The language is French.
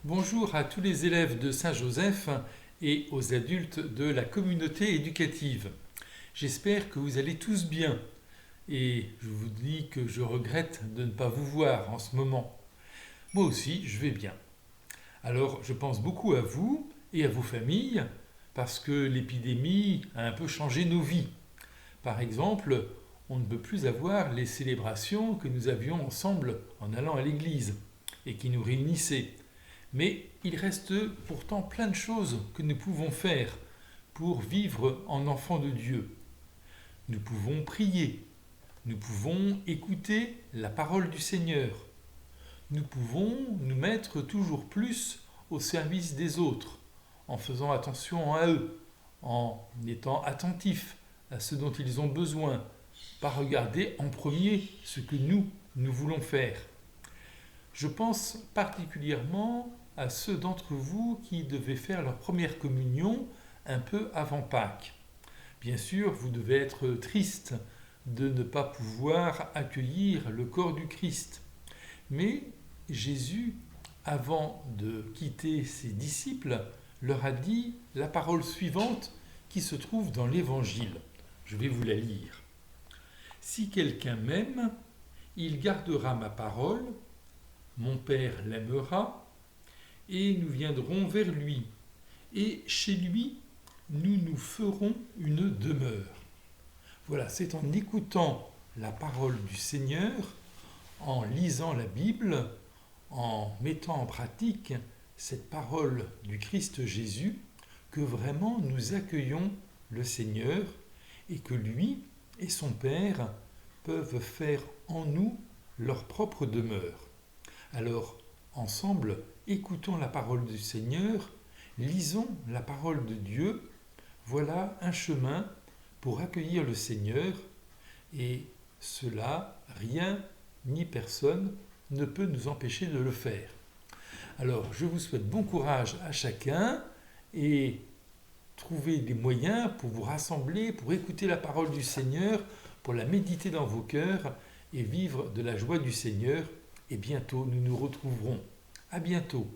Bonjour à tous les élèves de Saint-Joseph et aux adultes de la communauté éducative. J'espère que vous allez tous bien et je vous dis que je regrette de ne pas vous voir en ce moment. Moi aussi, je vais bien. Alors, je pense beaucoup à vous et à vos familles parce que l'épidémie a un peu changé nos vies. Par exemple, on ne peut plus avoir les célébrations que nous avions ensemble en allant à l'église et qui nous réunissaient. Mais il reste pourtant plein de choses que nous pouvons faire pour vivre en enfants de Dieu. Nous pouvons prier, nous pouvons écouter la parole du Seigneur, nous pouvons nous mettre toujours plus au service des autres, en faisant attention à eux, en étant attentifs à ce dont ils ont besoin, pas regarder en premier ce que nous voulons faire. Je pense particulièrement à ceux d'entre vous qui devaient faire leur première communion un peu avant Pâques. Bien sûr, vous devez être triste de ne pas pouvoir accueillir le corps du Christ. Mais Jésus, avant de quitter ses disciples, leur a dit la parole suivante qui se trouve dans l'Évangile. Je vais vous la lire. Si quelqu'un m'aime, il gardera ma parole, mon Père l'aimera, et nous viendrons vers lui, et chez lui, nous nous ferons une demeure. Voilà, c'est en écoutant la parole du Seigneur, en lisant la Bible, en mettant en pratique cette parole du Christ Jésus, que vraiment nous accueillons le Seigneur et que lui et son Père peuvent faire en nous leur propre demeure. Alors, ensemble, écoutons la parole du Seigneur, lisons la parole de Dieu. Voilà un chemin pour accueillir le Seigneur et cela, rien ni personne ne peut nous empêcher de le faire. Alors, je vous souhaite bon courage à chacun et trouvez des moyens pour vous rassembler, pour écouter la parole du Seigneur, pour la méditer dans vos cœurs et vivre de la joie du Seigneur. Et bientôt, nous nous retrouverons. À bientôt.